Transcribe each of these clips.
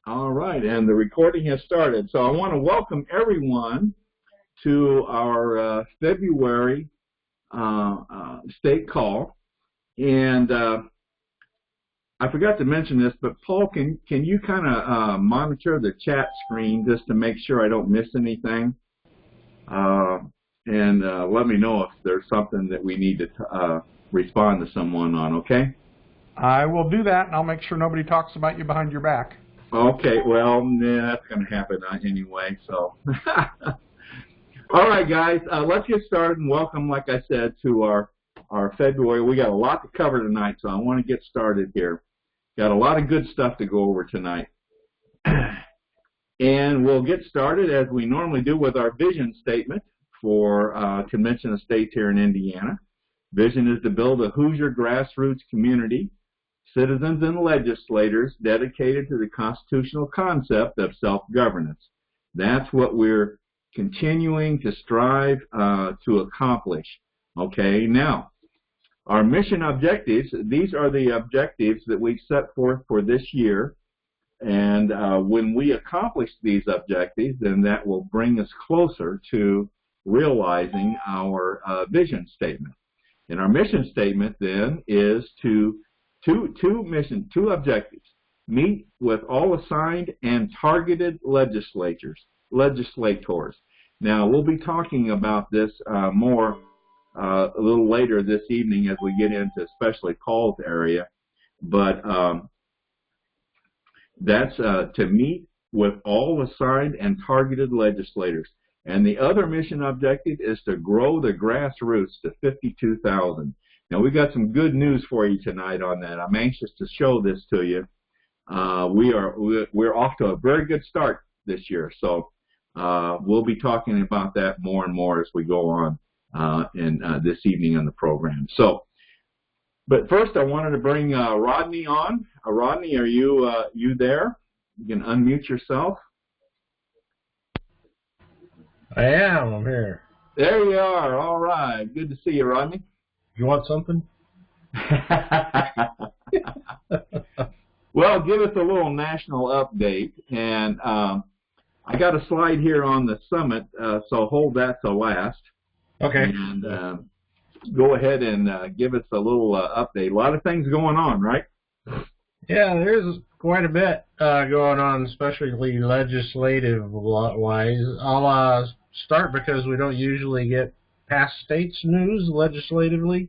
All right, and the recording has started. So I want to welcome everyone to our February state call. And I forgot to mention this, but Paul, can you kind of monitor the chat screen just to make sure I don't miss anything? And let me know if there's something that we need to respond to someone on, okay? I will do that, and I'll make sure nobody talks about you behind your back. Okay, well, that's going to happen anyway, so. All right, guys, let's get started and welcome, like I said, to our February. We got a lot to cover tonight, so I want to get started here. Got a lot of good stuff to go over tonight. And we'll get started, as we normally do, with our vision statement for Convention of States here in Indiana. Vision is to build a Hoosier grassroots community, citizens and legislators dedicated to the constitutional concept of self-governance. That's what we're continuing to strive to accomplish. Okay, now, our mission objectives, these are the objectives that we set forth for this year. And when we accomplish these objectives, then that will bring us closer to realizing our vision statement. And our mission statement then is to two objectives: meet with all assigned and targeted legislators. Now, we'll be talking about this more a little later this evening as we get into especially Paul's area. But that's to meet with all assigned and targeted legislators. And the other mission objective is to grow the grassroots to 52,000. Now, we've got some good news for you tonight on that. I'm anxious to show this to you. We're off to a very good start this year, so we'll be talking about that more and more as we go on this evening on the program. So, but first, I wanted to bring Rodney on. Rodney, are you there? You can unmute yourself. I am. I'm here. There you are. All right. Good to see you, Rodney. You want something? Well, give us a little national update. And I got a slide here on the summit, so hold that to last. Okay. And go ahead and give us a little update. A lot of things going on, right? Yeah, there's quite a bit going on, especially legislative-wise. I'll start because we don't usually get past states news legislatively.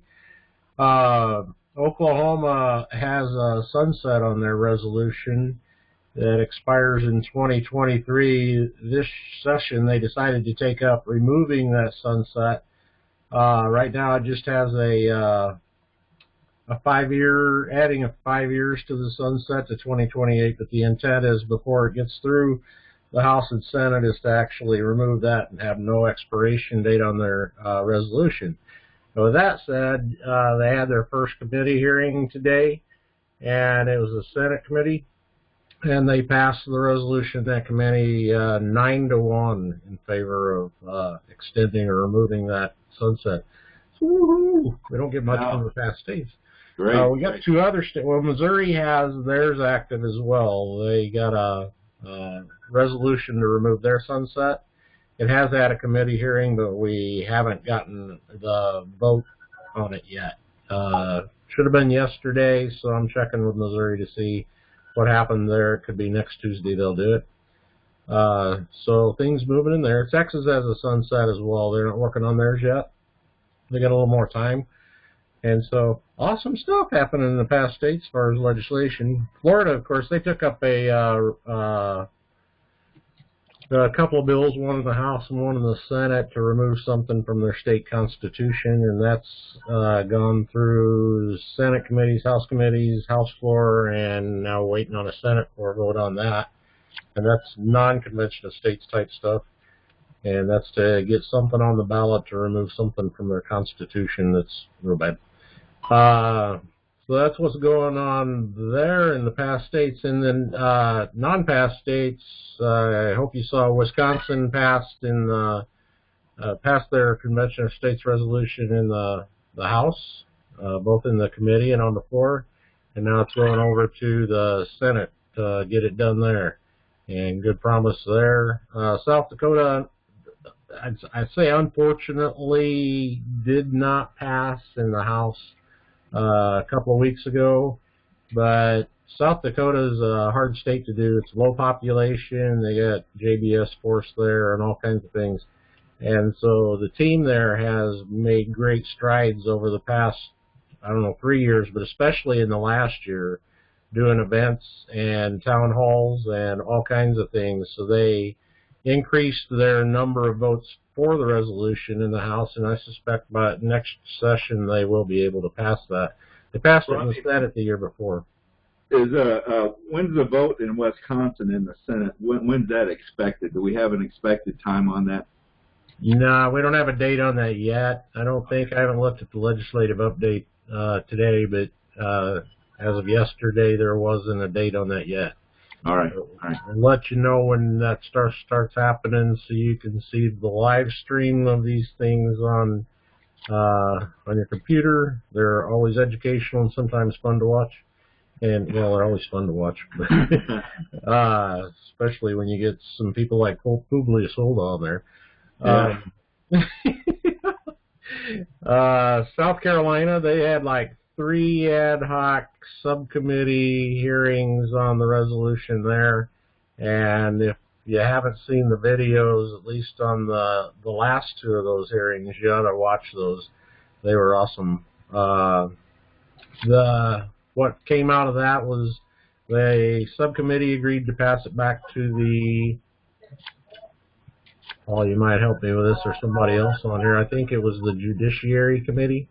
Oklahoma has a sunset on their resolution that expires in 2023. This session, they decided to take up removing that sunset. Right now, it just has a 5-year, adding 5 years to the sunset to 2028. But the intent is, before it gets through the House and Senate, is to actually remove that and have no expiration date on their resolution. So with that said, they had their first committee hearing today, and it was a Senate committee, and they passed the resolution in that committee 9-1 in favor of extending or removing that sunset. So, woo-hoo! We don't get much from the past states. Great. We got two other states. Well, Missouri has theirs active as well. They got a resolution to remove their sunset. It has had a committee hearing, but we haven't gotten the vote on it yet. Should have been yesterday, so I'm checking with Missouri to see what happened there. It could be next Tuesday they'll do it. So things moving in there. Texas has a sunset as well. They're not working on theirs yet. They got a little more time. And so awesome stuff happening in the past states as far as legislation. Florida, of course, they took up a couple of bills, one in the House and one in the Senate, to remove something from their state constitution, and that's gone through Senate committees, House committees, House floor, and now waiting on a Senate for a vote on that. And that's non-convention of states type stuff, and that's to get something on the ballot to remove something from their constitution that's real bad. So that's what's going on there in the past states. And then non-past states, I hope you saw Wisconsin passed their Convention of States resolution in the House, both in the committee and on the floor. And now it's going over to the Senate to get it done there. and good promise there. South Dakota, I'd say unfortunately did not pass in the House a couple of weeks ago, but South Dakota is a hard state to do. It's low population. They got JBS force there and all kinds of things. And so the team there has made great strides over the past, I don't know, 3 years, but especially in the last year, doing events and town halls and all kinds of things. So they increased their number of votes for the resolution in the House, and I suspect by next session they will be able to pass that. They passed it in the Senate the year before. When's the vote in Wisconsin in the Senate? When's that expected? Do we have an expected time on that? No, we don't have a date on that yet. I don't think. I haven't looked at the legislative update today, but as of yesterday, there wasn't a date on that yet. All right. So I'll let you know when that starts happening, so you can see the live stream of these things on your computer. They're always educational and sometimes fun to watch. And well, they're always fun to watch, but especially when you get some people like Publius Hold on there. South Carolina, they had like 3 ad hoc subcommittee hearings on the resolution there, and if you haven't seen the videos, at least on the last 2 of those hearings, you ought to watch those. They were awesome. What came out of that was the subcommittee agreed to pass it back to the, oh, you might help me with this or somebody else on here. I think it was the Judiciary Committee.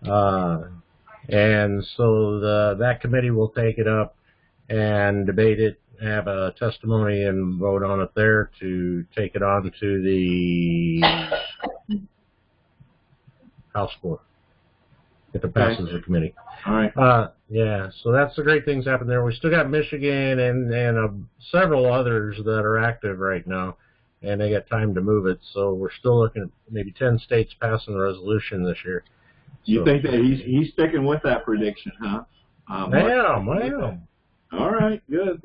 And so that committee will take it up and debate it, have a testimony and vote on it there to take it on to the House floor if it passes the committee. All right. Yeah, so that's the great things happen there. We still got Michigan and several others that are active right now, and they got time to move it. So we're still looking at maybe 10 states passing the resolution this year. You think that he's sticking with that prediction, huh? I am. All right, good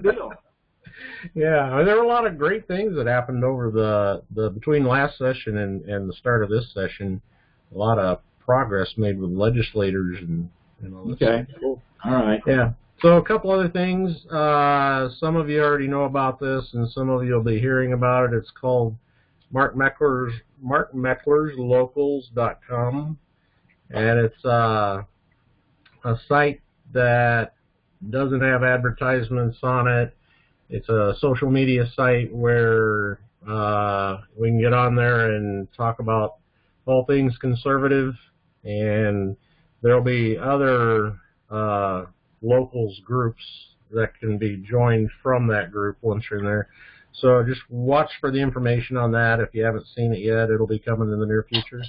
deal. Yeah, I mean, there were a lot of great things that happened over the between last session and the start of this session. A lot of progress made with legislators and all this. Okay. Cool. All right. Yeah. So a couple other things. Some of you already know about this, and some of you will be hearing about it. It's called markmecklerslocals.com, and it's a site that doesn't have advertisements on it. It's a social media site where we can get on there and talk about all things conservative, and there'll be other locals groups that can be joined from that group once you're in there. So just watch for the information on that. If you haven't seen it yet, it'll be coming in the near future.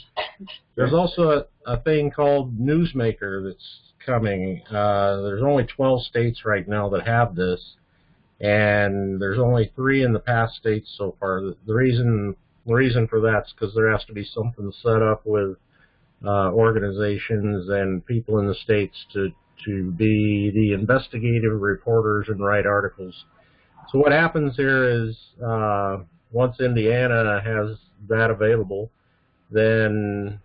There's also a thing called Newsmaker that's coming. There's only 12 states right now that have this, and there's only 3 in the past states so far. The reason for that's because there has to be something set up with organizations and people in the states to be the investigative reporters and write articles. So what happens here is once Indiana has that available, then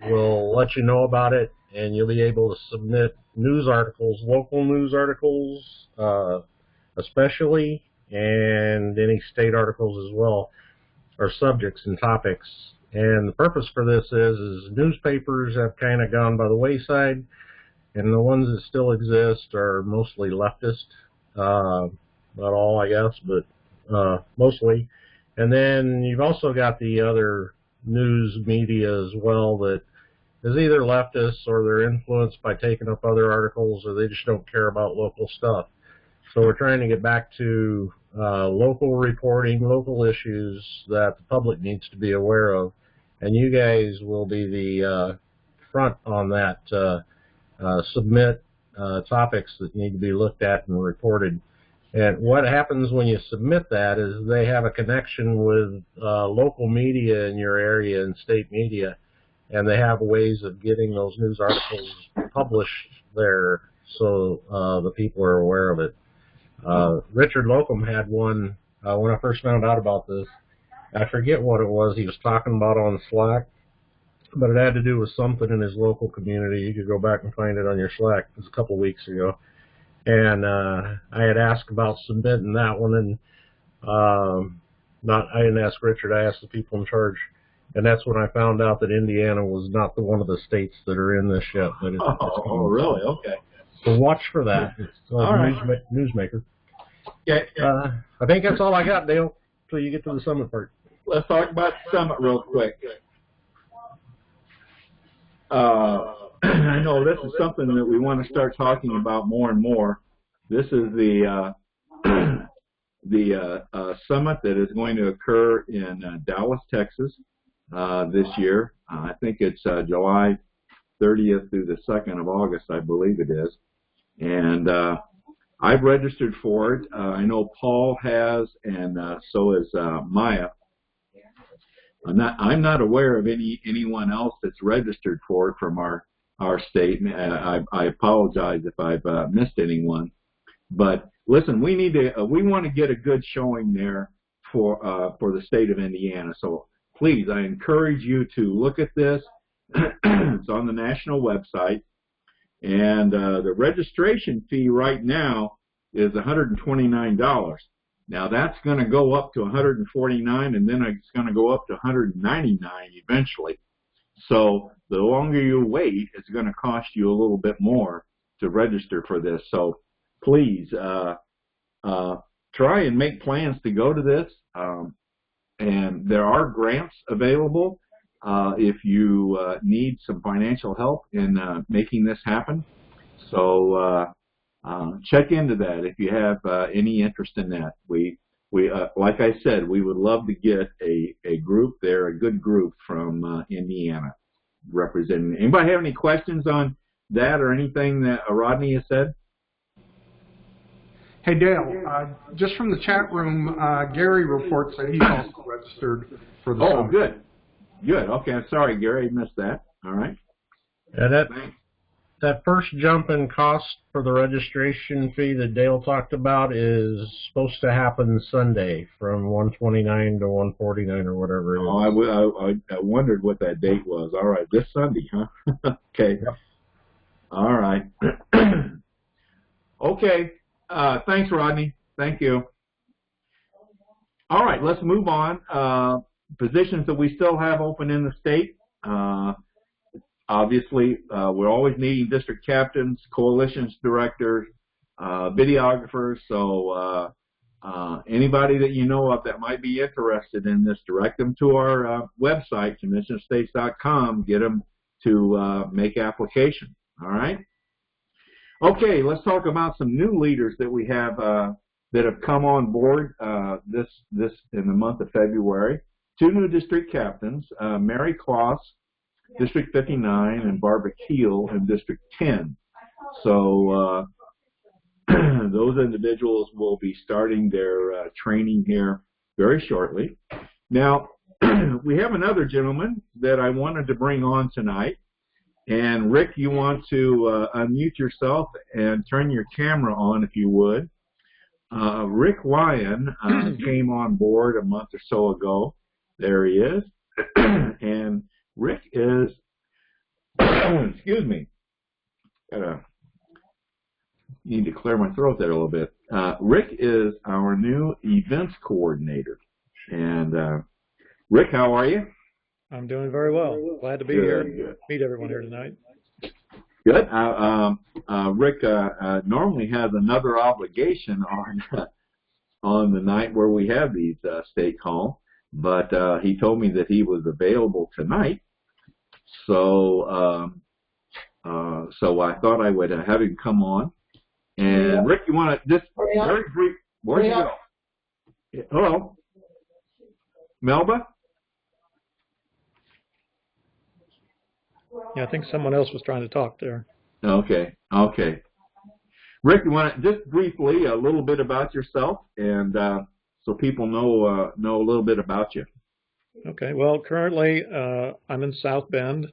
we'll let you know about it, and you'll be able to submit news articles, local news articles especially, and any state articles as well, or subjects and topics. And the purpose for this is newspapers have kind of gone by the wayside, and the ones that still exist are mostly leftist. Not all, I guess, but mostly. And then you've also got the other news media as well that is either leftist or they're influenced by taking up other articles, or they just don't care about local stuff. So we're trying to get back to local reporting, local issues that the public needs to be aware of, and you guys will be the front on that. Submit topics that need to be looked at and reported. And what happens when you submit that is they have a connection with local media in your area and state media, and they have ways of getting those news articles published there so the people are aware of it. Richard Locum had one when I first found out about this. I forget what it was he was talking about on Slack, but it had to do with something in his local community. You could go back and find it on your Slack. It was a couple of weeks ago. And I had asked about submitting that one, and I didn't ask Richard, I asked the people in charge. And that's when I found out that Indiana was not one of the states that are in this yet. But Oh, really? Okay. So watch for that. It's All right. Newsmaker. Yeah. I think that's all I got, Dale, until you get to the summit part. Let's talk about the summit real quick. I know this is something that we want to start talking about more and more. This is the summit that is going to occur in Dallas, Texas, this year. I think it's July 30th through the 2nd of August, I believe it is. And I've registered for it. I know Paul has, and so is Maya. I'm not aware of anyone else that's registered for it from our state. I apologize if I've missed anyone. But listen, we want to get a good showing there for the state of Indiana. So please, I encourage you to look at this. It's on the national website, and the registration fee right now is $129. Now that's going to go up to $149, and then it's going to go up to $199 eventually. So the longer you wait, it's going to cost you a little bit more to register for this. So please try and make plans to go to this. And there are grants available if you need some financial help in making this happen. So check into that if you have any interest in that. We like I said, we would love to get a group there, a good group from Indiana representing. Anybody have any questions on that or anything that Rodney has said? Hey, Dale, just from the chat room, Gary reports that he's also registered for the summit. Good. Good. Okay, I'm sorry, Gary, I missed that. All right. Yeah, that first jump in cost for the registration fee that Dale talked about is supposed to happen Sunday from $129 to $149 or whatever it is. Oh, I wondered what that date was. All right, this Sunday, huh? Okay. Yep. All right. Okay. Thanks, Rodney. Thank you. All right, let's move on. Positions that we still have open in the state. Obviously, we're always needing district captains, coalitions directors, videographers. So anybody that you know of that might be interested in this, direct them to our website, conventionofstates.com. Get them to make application. All right. Okay, let's talk about some new leaders that we have that have come on board this in the month of February. Two new district captains, Mary Kloss, District 59, and Barbara Keel in District 10. So those individuals will be starting their training here very shortly. Now, we have another gentleman that I wanted to bring on tonight. And Rick, you want to unmute yourself and turn your camera on if you would. Rick Lyon came on board a month or so ago. There he is. And Rick is, excuse me, need to clear my throat there a little bit. Rick is our new events coordinator. And Rick, how are you? I'm doing very well. Glad to be here. Meet everyone here tonight. Good. Rick normally has another obligation on the night where we have these state call, but he told me that he was available tonight. So so I thought I would have him come on. And Rick, you want to just very brief? Where'd you go? Hello, Melba. Yeah, I think someone else was trying to talk there. Okay. Rick, you want to just briefly a little bit about yourself, and so people know a little bit about you. Okay. Well, currently I'm in South Bend,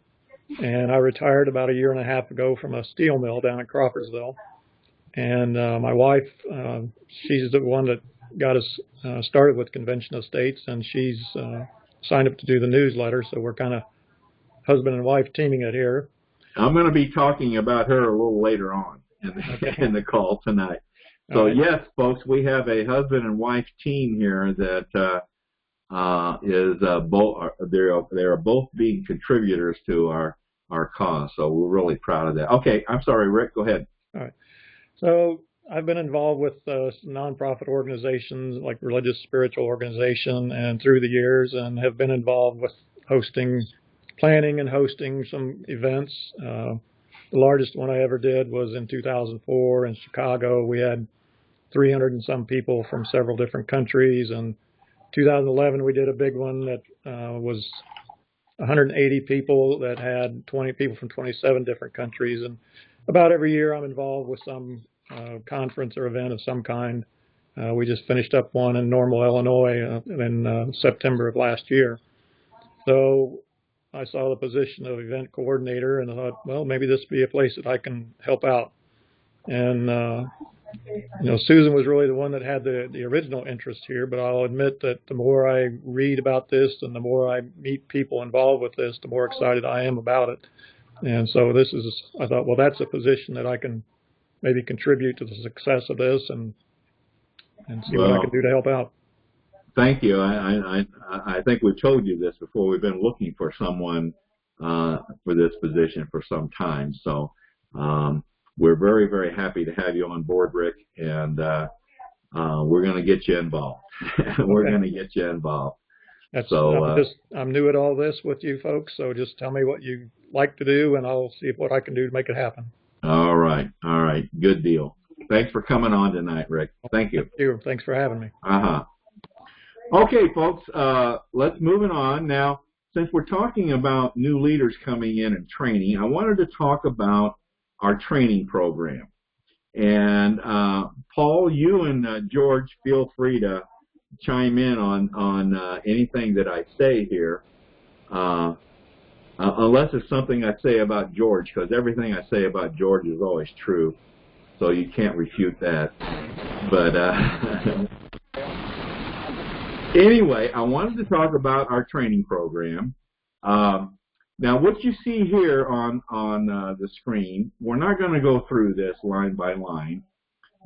and I retired about 1.5 years ago from a steel mill down in Crawfordsville. And my wife, she's the one that got us started with Convention of States, and she's signed up to do the newsletter. So we're kind of husband and wife teaming it here. I'm going to be talking about her a little later on in the call tonight. So right. Yes, folks, we have a husband and wife team here that they are both being contributors to our cause. So we're really proud of that. Okay, I'm sorry, Rick, go ahead. All right. So I've been involved with some nonprofit organizations like Religious Spiritual Organization and through the years, and have been involved with planning and hosting some events. The largest one I ever did was in 2004 in Chicago. We had 300 and some people from several different countries. And 2011 we did a big one that was 180 people that had 20 people from 27 different countries. And about every year I'm involved with some conference or event of some kind. We just finished up one in Normal, Illinois in September of last year. So I saw the position of event coordinator and I thought, well, maybe this would be a place that I can help out. And, Susan was really the one that had the original interest here, but I'll admit that the more I read about this and the more I meet people involved with this, the more excited I am about it. And so I thought, well, that's a position that I can maybe contribute to the success of this and see what I can do to help out. Thank you. I think we've told you this before. We've been looking for someone for this position for some time. So we're very, very happy to have you on board, Rick, and we're going to get you involved. We're going to get you involved. I'm new at all this with you folks, so just tell me what you like to do, and I'll see what I can do to make it happen. All right. Good deal. Thanks for coming on tonight, Rick. Thank you. Thank you. Thanks for having me. Okay, folks, let's move it on. Now, since we're talking about new leaders coming in and training, I wanted to talk about our training program. And Paul, you and George, feel free to chime in on anything that I say here, unless it's something I say about George, because everything I say about George is always true, so you can't refute that. But anyway, I wanted to talk about our training program. Now, what you see here on the screen, we're not going to go through this line by line,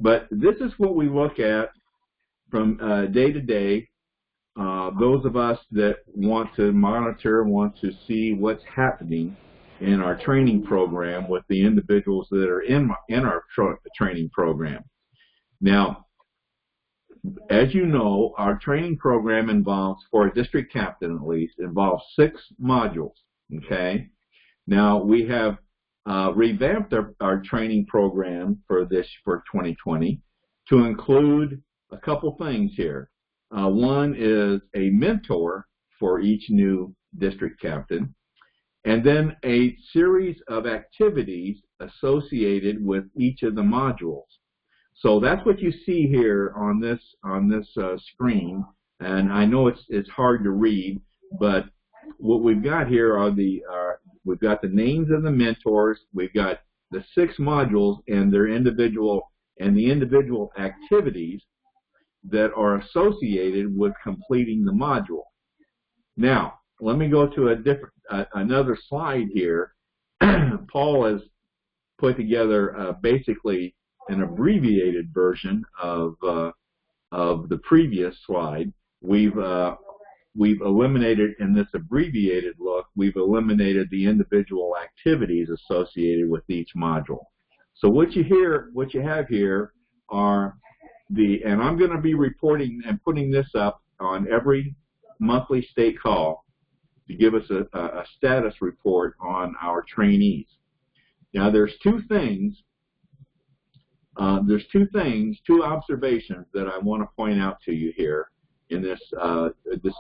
but this is what we look at from day to day. Those of us that want to monitor, want to see what's happening in our training program with the individuals that are in our training program. Now, as you know, our training program involves, for a district captain at least, involves 6 modules. Okay. Now we have revamped our training program for 2020 to include a couple things here. One is a mentor for each new district captain, and then a series of activities associated with each of the modules. So that's what you see here on this screen, and I know it's hard to read, but what we've got here are we've got the names of the mentors, we've got the 6 modules and the individual activities that are associated with completing the module. Now, let me go to another slide here. Paul has put together basically an abbreviated version of the previous slide. We've eliminated, in this abbreviated look, we've eliminated the individual activities associated with each module. So what you have here are and I'm going to be reporting and putting this up on every monthly state call to give us a status report on our trainees. Now there's two observations that I want to point out to you here. In this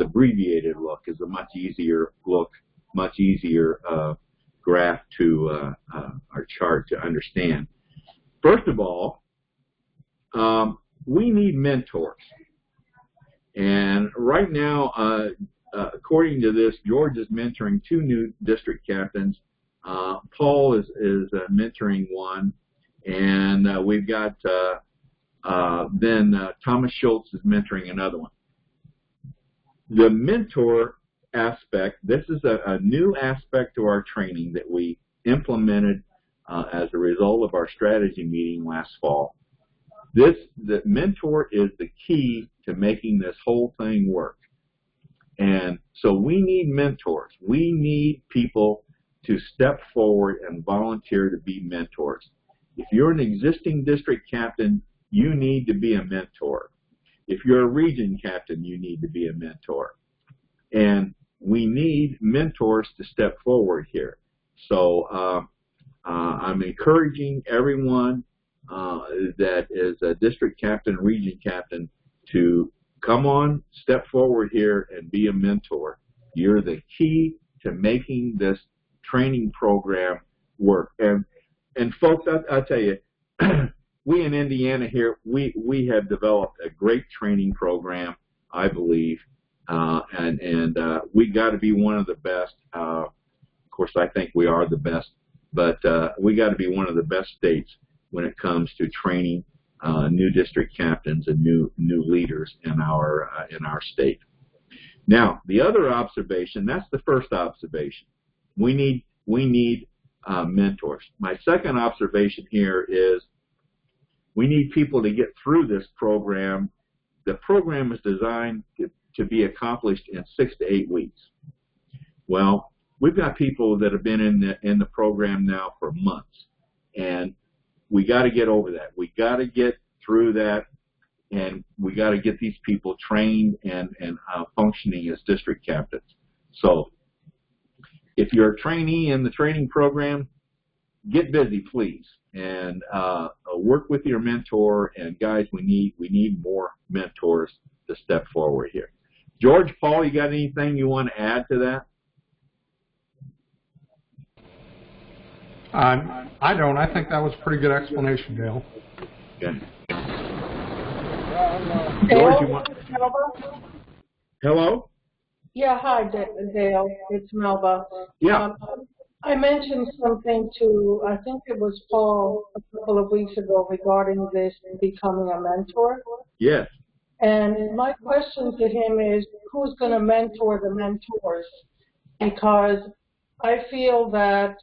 abbreviated look is a much easier look, much easier graph to our chart to understand. First of all, we need mentors, and right now, according to this, George is mentoring 2 new district captains. Paul is mentoring one, And we've got then Thomas Schultz is mentoring another one. The mentor aspect, this is a new aspect to our training that we implemented as a result of our strategy meeting last fall. The mentor is the key to making this whole thing work. And so we need mentors. We need people to step forward and volunteer to be mentors. If you're an existing district captain, you need to be a mentor. If you're a region captain, you need to be a mentor. And we need mentors to step forward here. So I'm encouraging everyone that is a district captain, region captain, to come on, step forward here and be a mentor. You're the key to making this training program work. And folks, I'll tell you, we in Indiana here, we have developed a great training program, I believe, and we got to be one of the best. Of course, I think we are the best, but we got to be one of the best states when it comes to training new district captains and new leaders in our state. Now, the other observation, that's the first observation. We need mentors. My second observation here is we need people to get through this program. The program is designed to be accomplished in 6 to 8 weeks. Well, we've got people that have been in the program now for months, and we got to get over that. We got to get through that, and we got to get these people trained and functioning as district captains. So if you're a trainee in the training program, get busy, please, and work with your mentor. And guys, we need more mentors to step forward here. George, Paul, you got anything you want to add to that? I don't. I think that was a pretty good explanation, Dale. Okay. Dale, George, you want? Hello? Yeah, hi, Dale. It's Melba. Yeah. I mentioned something to, I think it was Paul a couple of weeks ago regarding this becoming a mentor. Yes. And my question to him is, who's going to mentor the mentors? Because I feel that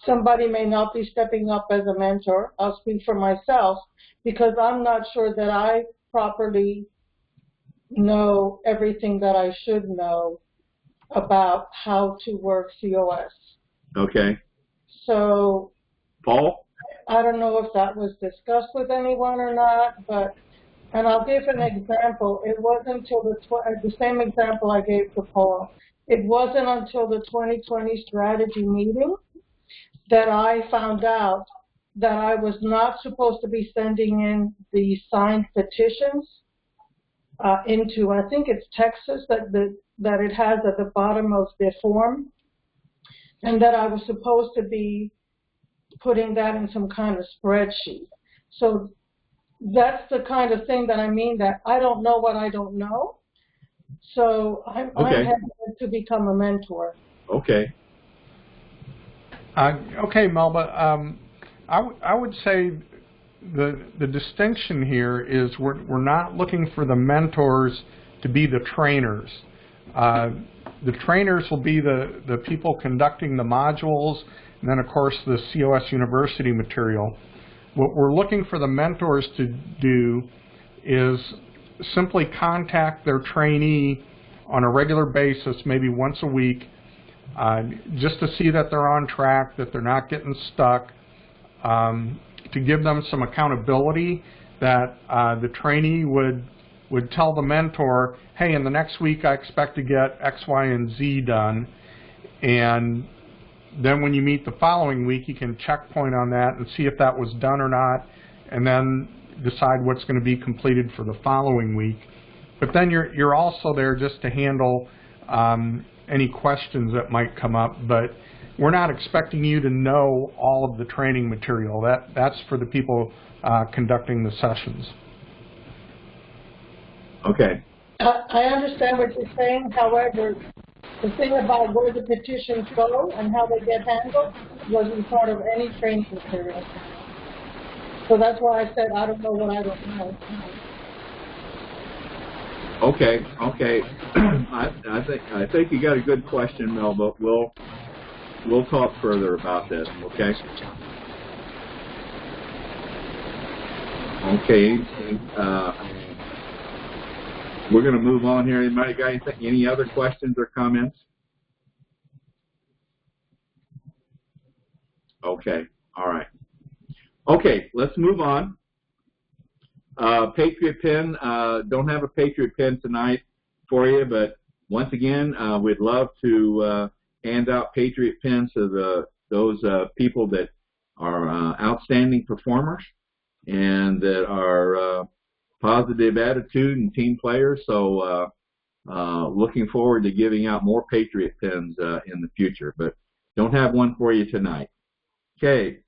somebody may not be stepping up as a mentor. I'll speak for myself, because I'm not sure that I properly know everything that I should know about how to work COS. Okay. So, Paul? I don't know if that was discussed with anyone or not, but, and I'll give an example. It wasn't until the same example I gave to Paul. It wasn't until the 2020 strategy meeting that I found out that I was not supposed to be sending in the signed petitions into, I think it's Texas, that it has at the bottom of the form, and that I was supposed to be putting that in some kind of spreadsheet. So that's the kind of thing that I mean, that I don't know what I don't know. So I'm hesitant to become a mentor. Okay. Okay, Melba. I would say the distinction here is we're not looking for the mentors to be the trainers. The trainers will be the people conducting the modules, and then of course the COS University material. What we're looking for the mentors to do is simply contact their trainee on a regular basis, maybe once a week, just to see that they're on track, that they're not getting stuck, to give them some accountability, that the trainee would tell the mentor, hey, in the next week I expect to get X, Y, and Z done, and then when you meet the following week, you can checkpoint on that and see if that was done or not, and then decide what's going to be completed for the following week. But then you're also there just to handle any questions that might come up, but we're not expecting you to know all of the training material. That's for the people conducting the sessions. Okay. I understand what you're saying. However, the thing about where the petitions go and how they get handled, wasn't part of any training material. So that's why I said I don't know what I don't know. Okay. I think you got a good question, Mel, but we'll talk further about this. Okay. Okay. We're going to move on here. Anybody got any other questions or comments? Okay. All right. Okay. Let's move on. Patriot Pen. Don't have a Patriot Pen tonight for you, but once again, we'd love to hand out Patriot Pens to those people that are outstanding performers and that are positive attitude and team players. So looking forward to giving out more Patriot Pens in the future, but don't have one for you tonight. Okay.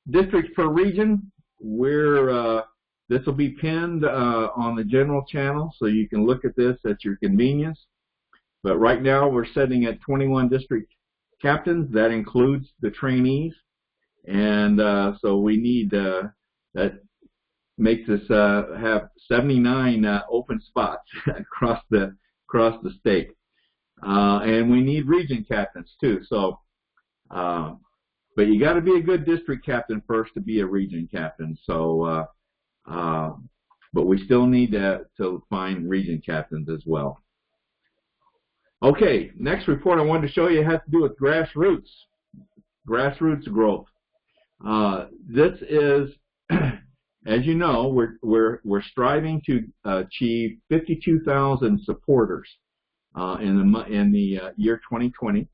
Districts per region. This will be pinned on the general channel, so you can look at this at your convenience. But right now we're sitting at 21 district captains. That includes the trainees, and so we need that makes us have 79 open spots across the state, and we need region captains too. So. But you got to be a good district captain first to be a region captain. So, but we still need to find region captains as well. Okay, next report I wanted to show you has to do with grassroots growth. This is, as you know, we're striving to achieve 52,000 supporters in the year 2020,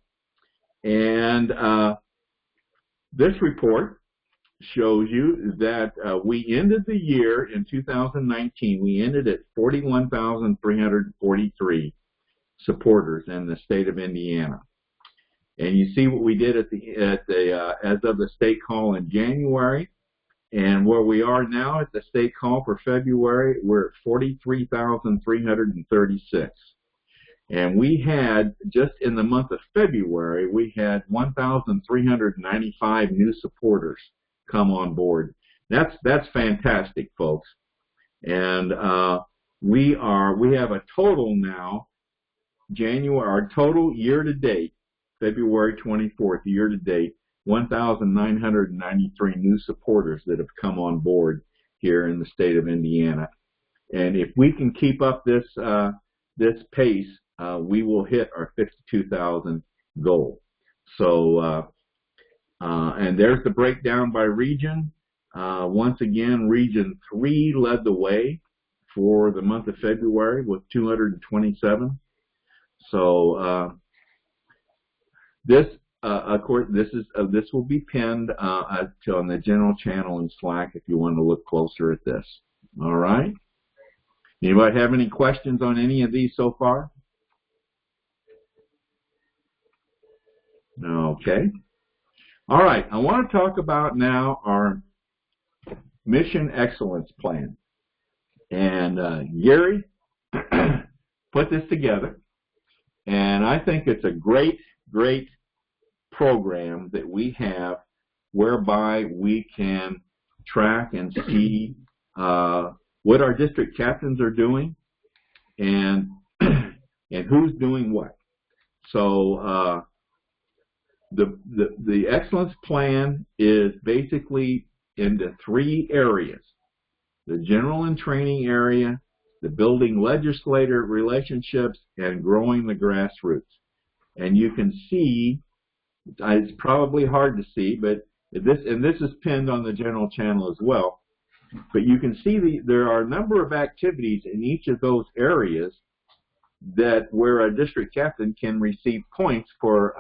and this report shows you that we ended the year in 2019. We ended at 41,343 supporters in the state of Indiana, and you see what we did at the as of the state call in January, and where we are now at the state call for February. We're at 43,336. And we had, just in the month of February, we had 1,395 new supporters come on board. That's fantastic, folks. And we have a total now, our total year to date, February 24th, year to date, 1,993 new supporters that have come on board here in the state of Indiana. And if we can keep up this pace, we will hit our 52,000 goal. So, and there's the breakdown by region. Once again, Region 3 led the way for the month of February with 227. So, of course, this will be pinned on the general channel in Slack if you want to look closer at this. All right. Anybody have any questions on any of these so far? Okay. All right. I want to talk about now our Mission Excellence Plan. And Gary put this together. And I think it's a great program that we have whereby we can track and see what our district captains are doing and who's doing what. So the excellence plan is basically into 3 areas: the general and training area, the building legislator relationships, and growing the grassroots. And you can see, it's probably hard to see, but this is pinned on the general channel as well. But you can see there are a number of activities in each of those areas where a district captain can receive points for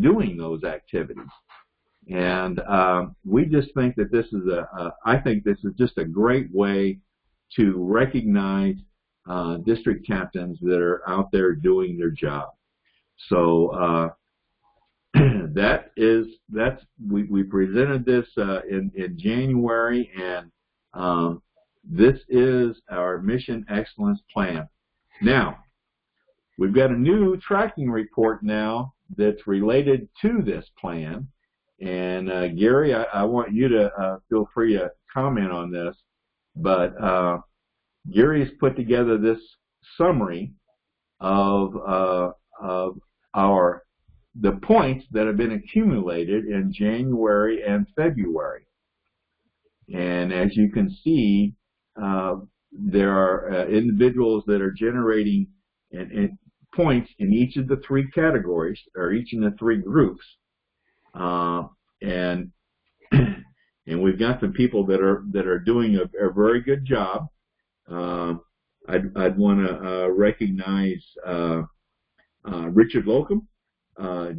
doing those activities. And we just think that this is I think this is just a great way to recognize district captains that are out there doing their job. So we presented this in January, and this is our Mission Excellence Plan. Now, we've got a new tracking report now that's related to this plan. And Gary, I want you to feel free to comment on this, but Gary has put together this summary of the points that have been accumulated in January and February. And as you can see, there are individuals that are generating points in each of the three categories, or each in the three groups. And we've got some people that are doing a very good job. I'd want to recognize Richard Locum,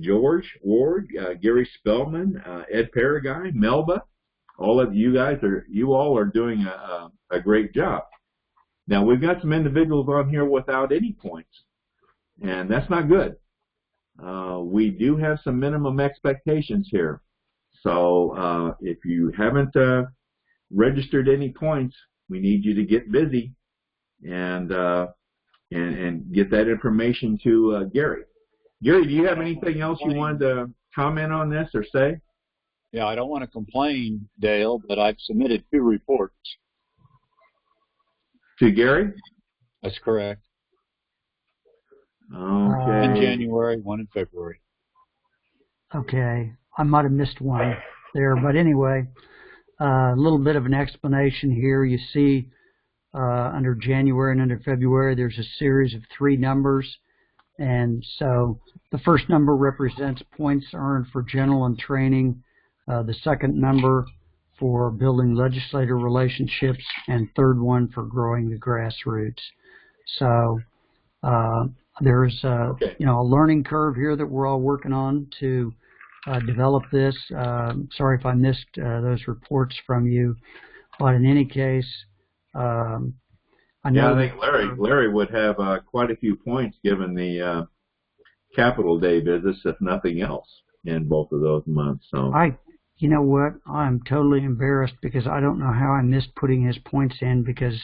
George Ward, Gary Spellman, Ed Paraguay, Melba. All of you guys all are doing a great job. Now we've got some individuals on here without any points, and that's not good. We do have some minimum expectations here. So if you haven't registered any points, we need you to get busy and get that information to Gary. Gary, do you have anything else you wanted to comment on this or say? Yeah, I don't want to complain, Dale, but I've submitted 2 reports. To Gary? That's correct. Okay. One in January, 1 in February. Okay, I might have missed one there, but anyway, a little bit of an explanation here. You see under January and under February, there's a series of 3 numbers. And so the first number represents points earned for general and training, the second number for building legislative relationships, and third one for growing the grassroots. So there's a learning curve here that we're all working on to develop this. Sorry if I missed those reports from you, but in any case, I think Larry would have quite a few points given the Capitol Day visits, if nothing else, in both of those months. So you know what? I'm totally embarrassed because I don't know how I missed putting his points in, because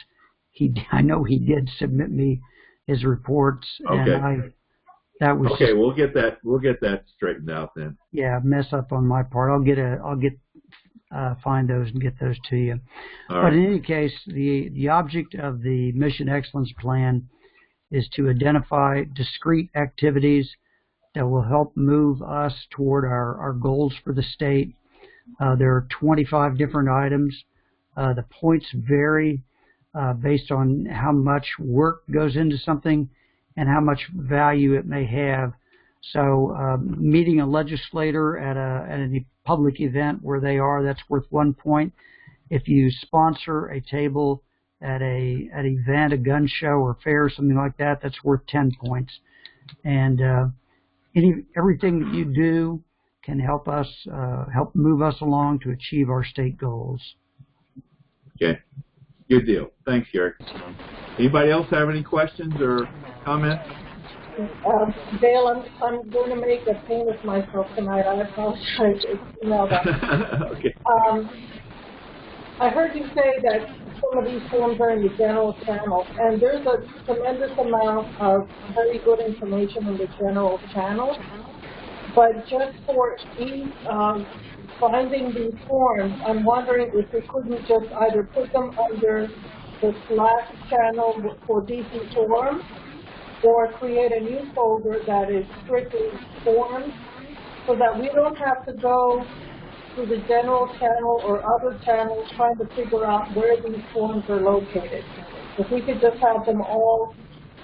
I know he did submit me his reports. Okay. And that was okay. We'll get that straightened out then. Yeah, mess up on my part. I'll find those and get those to you. All but right. In any case, the object of the Mission Excellence Plan is to identify discrete activities that will help move us toward our goals for the state. There are 25 different items. The points vary based on how much work goes into something and how much value it may have. So meeting a legislator at a public event where they are, that's worth 1 point. If you sponsor a table at an event, a gun show or fair or something like that, that's worth 10 points. And everything that you do can help us help move us along to achieve our state goals. Okay, good deal. Thanks, Gary. Anybody else have any questions or comments? Dale, I'm going to make a pain of myself tonight. I apologize. Okay. I heard you say that some of these forms are in the general channel, and there's a tremendous amount of very good information in the general channel. But just for ease of finding these forms, I'm wondering if we couldn't just either put them under the Slack channel for DC forms, or create a new folder that is strictly forms, so that we don't have to go to the general channel or other channels trying to figure out where these forms are located. If we could just have them all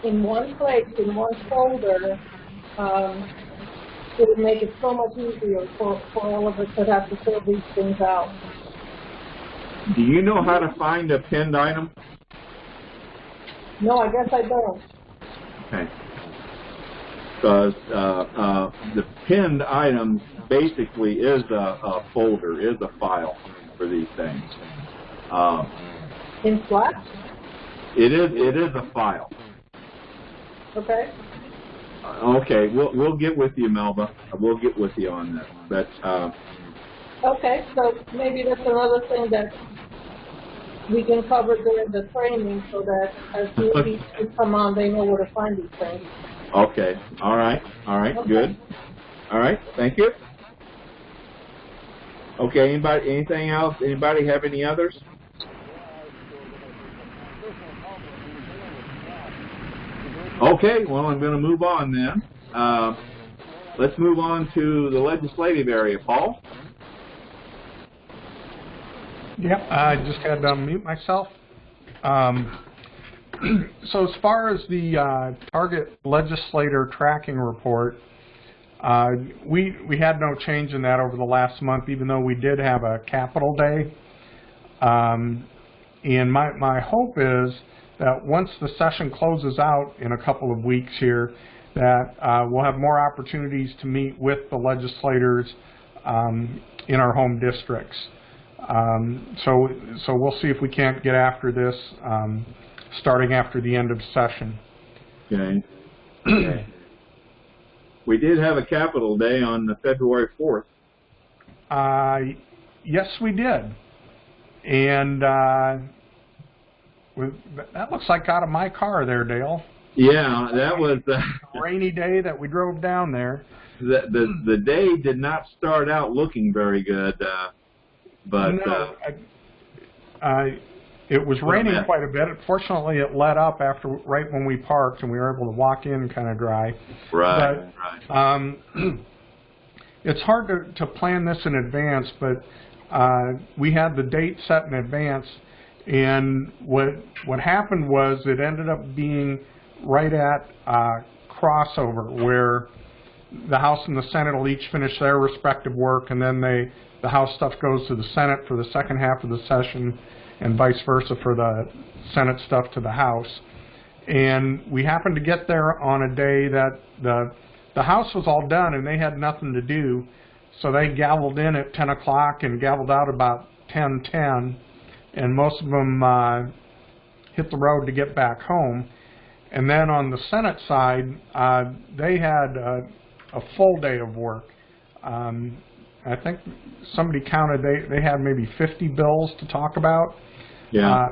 in one place, in one folder, it would make it so much easier for all of us that have to fill these things out. Do you know how to find a pinned item? No, I guess I don't. Okay. Because the pinned items basically is a folder, is a file for these things. In Slack? It is a file. Okay. Okay, we'll get with you, Melba. We'll get with you on that. But okay, so maybe that's another thing that we can cover during the training, so that as newbies come on, they know where to find these things. okay, all right, Okay. good. All right, thank you. Okay, anything else? Anybody have any others? Okay, well, I'm going to move on then. Let's move on to the legislative area. Paul? Yep, I just had to unmute myself. So as far as the target legislator tracking report, we had no change in that over the last month, even though we did have a Capitol Day. And my hope is that once the session closes out in a couple of weeks here, that we'll have more opportunities to meet with the legislators in our home districts. So we'll see if we can't get after this starting after the end of session. Okay. Okay. We did have a Capitol Day on February 4th. Yes, we did. And that looks like out of my car there, Dale. Yeah, that was a rainy day that we drove down there. The day did not start out looking very good, but no, it was raining quite a bit. Fortunately, it let up right when we parked, and we were able to walk in kind of dry. Right, but, right. It's hard to plan this in advance, but we had the date set in advance, and what happened was it ended up being right at crossover, where the House and the Senate will each finish their respective work, and then the House stuff goes to the Senate for the second half of the session, and vice versa for the Senate stuff to the House. And we happened to get there on a day that the House was all done and they had nothing to do, so they gavelled in at 10 o'clock and gavelled out about 10:10, and most of them hit the road to get back home. And then on the Senate side, they had a full day of work. I think somebody counted they had maybe 50 bills to talk about. Yeah.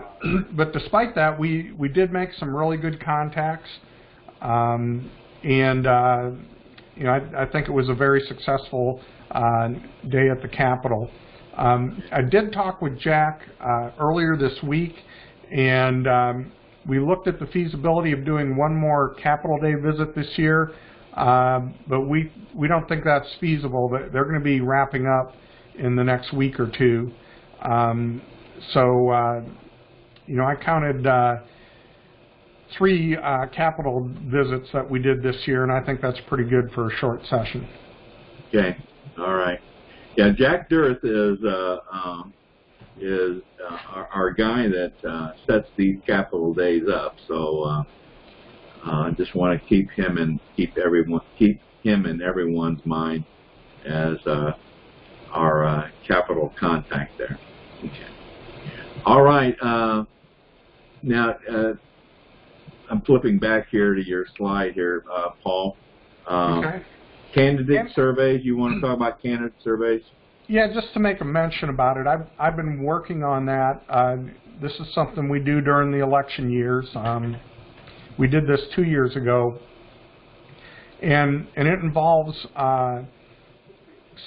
But despite that, we did make some really good contacts, and you know, I think it was a very successful day at the Capitol. I did talk with Jack earlier this week, and we looked at the feasibility of doing one more Capitol Day visit this year, but we don't think that's feasible. They're going to be wrapping up in the next week or two. You know, I counted 3 Capitol visits that we did this year, and I think that's pretty good for a short session. Okay, all right. Yeah, Jack Durth is our guy that sets these Capitol Days up. So I just want to keep him in everyone's mind as our Capitol contact there. Okay. All right. Now I'm flipping back here to your slide here, Paul. Okay. Candidate surveys. You want to talk about candidate surveys? Yeah, just to make a mention about it, I've been working on that. This is something we do during the election years. We did this 2 years ago, and it involves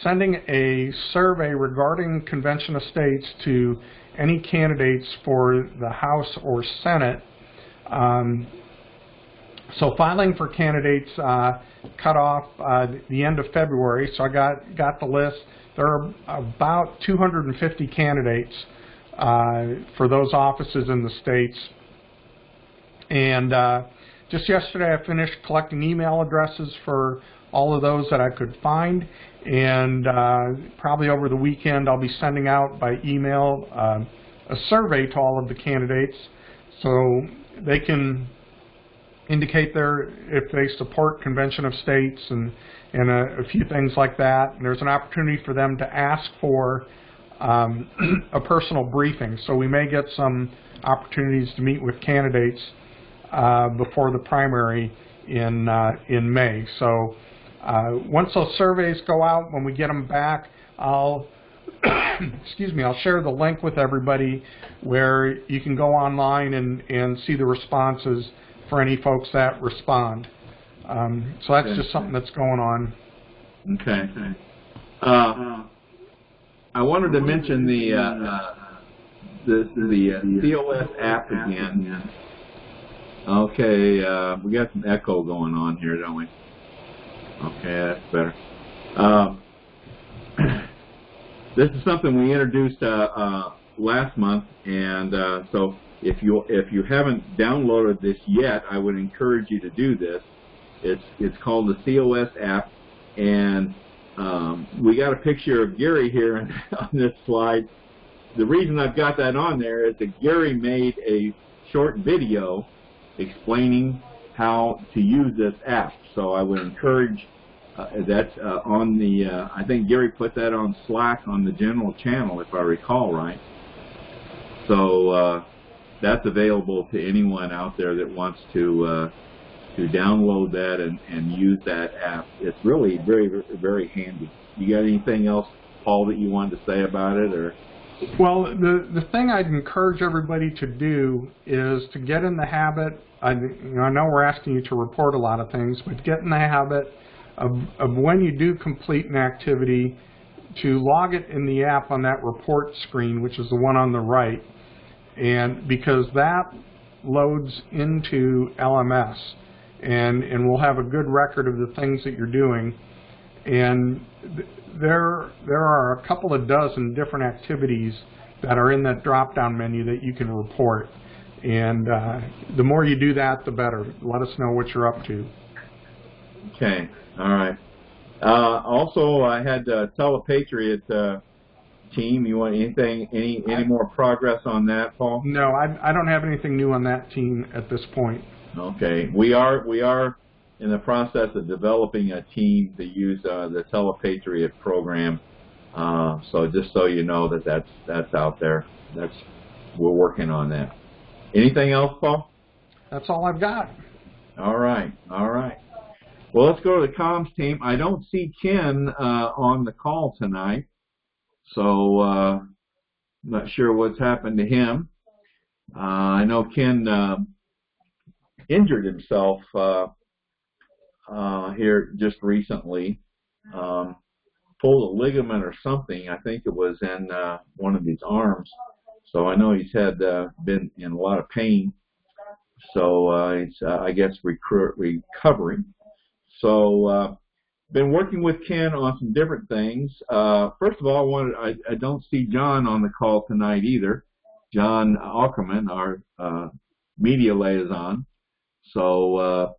sending a survey regarding convention of states to any candidates for the House or Senate. So filing for candidates cut off the end of February. So I got the list. There are about 250 candidates for those offices in the states. And just yesterday I finished collecting email addresses for all of those that I could find. And probably over the weekend I'll be sending out by email a survey to all of the candidates so they can indicate if they support Convention of States and a few things like that. And there's an opportunity for them to ask for a personal briefing. So we may get some opportunities to meet with candidates before the primary in May. So once those surveys go out, when we get them back, I'll I'll share the link with everybody where you can go online and see the responses for any folks that respond. So that's just something that's going on. Okay. I wanted to mention the COS app again. Okay, we got some echo going on here, don't we? Okay, that's better. This is something we introduced last month, and so if you haven't downloaded this yet, I would encourage you to do this. It's called the COS app, and we got a picture of Gary here on this slide. The reason I've got that on there is that Gary made a short video explaining how to use this app. So I would encourage that's on the, I think Gary put that on Slack on the general channel, if I recall right. So that's available to anyone out there that wants to download that and use that app. It's really very, very handy. You got anything else, Paul, that you wanted to say about it? Or? Well, the thing I'd encourage everybody to do is to get in the habit. I know we're asking you to report a lot of things, but get in the habit of when you do complete an activity to log it in the app on that report screen, which is the one on the right, and because that loads into LMS, and we'll have a good record of the things that you're doing. And there are a couple of dozen different activities that are in that drop-down menu that you can report. And the more you do that, the better. Let us know what you're up to. Okay, all right. Also, I had Telepatriot team. You want any more progress on that, Paul? No, I don't have anything new on that team at this point. Okay, we are in the process of developing a team to use the Telepatriot program. So just so you know that's out there. We're working on that. Anything else, Paul? That's all I've got. All right, all right. Well, let's go to the comms team. I don't see Ken on the call tonight, so I'm not sure what's happened to him. I know Ken injured himself here just recently, pulled a ligament or something. I think it was in one of his arms. So I know he's had been in a lot of pain. So he's, I guess, recovering. So been working with Ken on some different things. First of all, I don't see John on the call tonight either. John Ackerman, our media liaison. So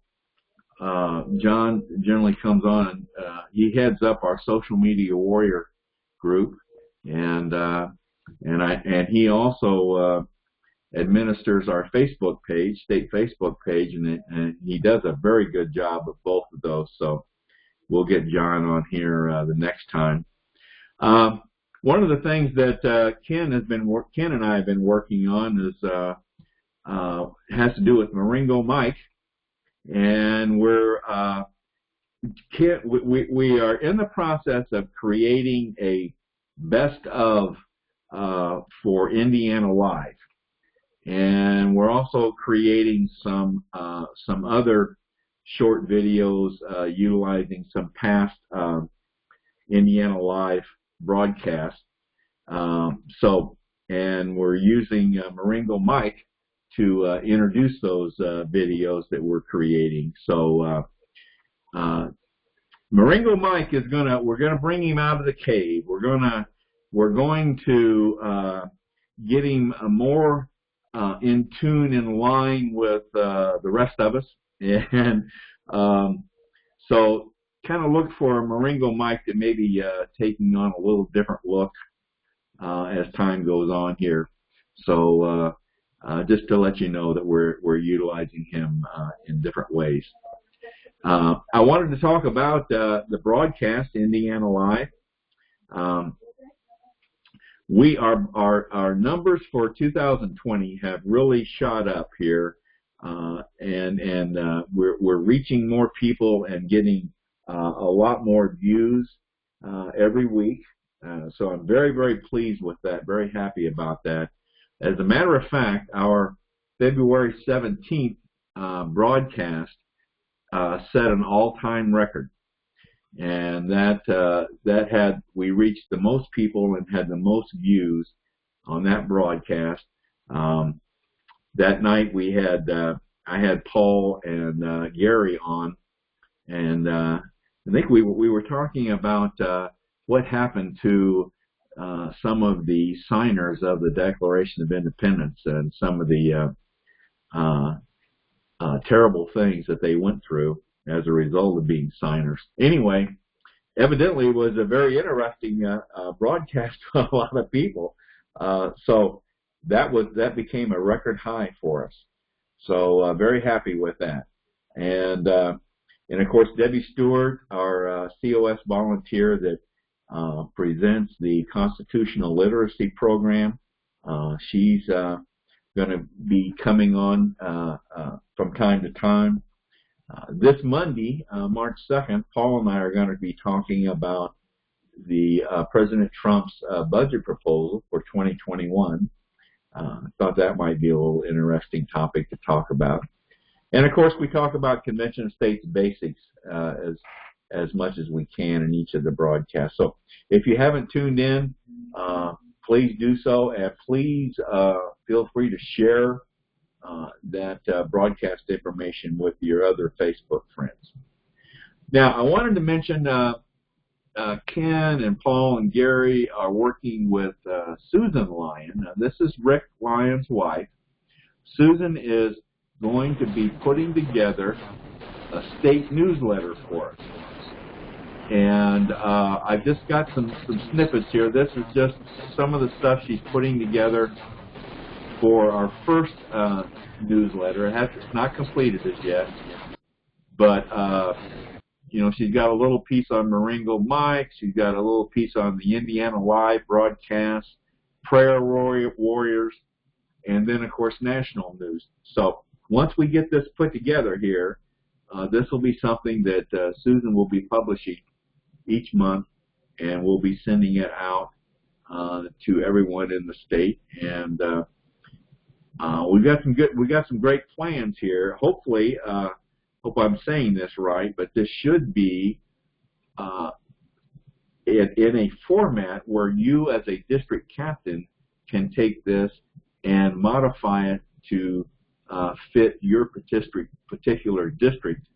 John generally comes on. He heads up our social media warrior group, and he also administers our Facebook page, state Facebook page, and he does a very good job of both of those. So we'll get John on here the next time. One of the things that Ken and I have been working on is has to do with Marengo Mike, and we are in the process of creating a best of for Indiana Live, and we're also creating some other short videos utilizing some past Indiana Live broadcasts. And we're using Marengo Mike to introduce those videos that we're creating. So Marengo Mike we're gonna bring him out of the cave. We're going to get him more in tune, in line with the rest of us, and so kind of look for Marengo Mike to maybe taking on a little different look as time goes on here. So just to let you know that we're utilizing him in different ways. I wanted to talk about the broadcast, Indiana Live. Our numbers for 2020 have really shot up here, and we're reaching more people and getting a lot more views every week. So I'm very, very pleased with that, very happy about that. As a matter of fact, our February 17th broadcast set an all-time record. and we reached the most people and had the most views on that broadcast. That night I had Paul and Gary on, and I think we were talking about what happened to some of the signers of the Declaration of Independence and some of the terrible things that they went through as a result of being signers. Anyway, evidently it was a very interesting broadcast to a lot of people. So that became a record high for us. So very happy with that. And of course, Debbie Stewart, our COS volunteer that presents the Constitutional Literacy Program, she's going to be coming on from time to time. This Monday, March 2nd, Paul and I are going to be talking about the President Trump's budget proposal for 2021. I thought that might be a little interesting topic to talk about. And of course, we talk about Convention of States basics as much as we can in each of the broadcasts. So if you haven't tuned in, please do so, and please feel free to share that broadcast information with your other Facebook friends. Now, I wanted to mention Ken and Paul and Gary are working with Susan Lyon. Now, this is Rick Lyon's wife. Susan is going to be putting together a state newsletter for us. And I've just got some snippets here. This is just some of the stuff she's putting together for our first newsletter. It's not completed as yet, but she's got a little piece on Marengo Mike. She's got a little piece on the Indiana Live broadcast, Prayer Warriors, and then of course national news. So once we get this put together here, this will be something that Susan will be publishing each month, and we'll be sending it out to everyone in the state. And we got some great plans here. Hopefully, hope I'm saying this right, but this should be in a format where you, as a district captain, can take this and modify it to fit your particular district,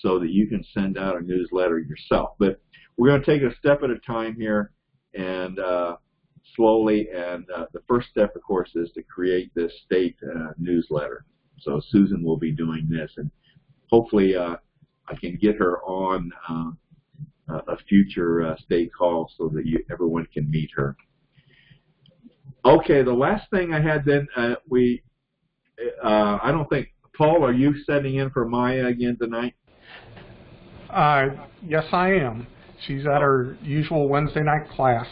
so that you can send out a newsletter yourself. But we're going to take it a step at a time here, and slowly. And the first step, of course, is to create this state newsletter. So Susan will be doing this, and hopefully I can get her on a future state call so that everyone can meet her. Okay, the last thing I had then, I don't think, Paul, are you setting in for Maya again tonight? Yes, I am. She's at her usual Wednesday night class.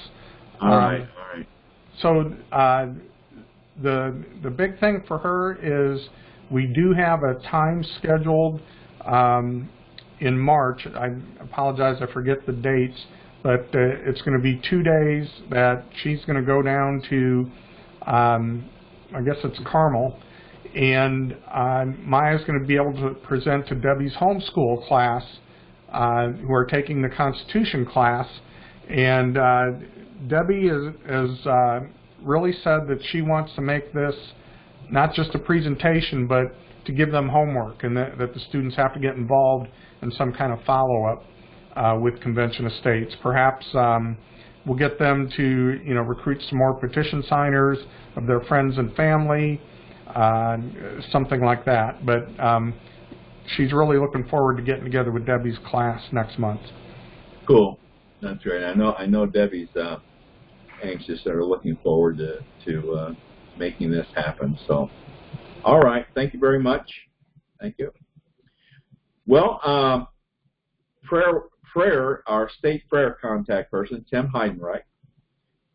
All right. So the big thing for her is we do have a time scheduled in March. I apologize, I forget the dates, but it's going to be 2 days that she's going to go down to, I guess it's Carmel, and Maya's going to be able to present to Debbie's homeschool class, who are taking the Constitution class. And Debbie has really said that she wants to make this not just a presentation, but to give them homework, and that the students have to get involved in some kind of follow-up with Convention of States. Perhaps we'll get them to recruit some more petition signers of their friends and family, something like that. But she's really looking forward to getting together with Debbie's class next month. Cool. That's great. I know Debbie's anxious or looking forward to making this happen. So, all right. Thank you very much. Thank you. Well, prayer, our state prayer contact person, Tim Heidenreich,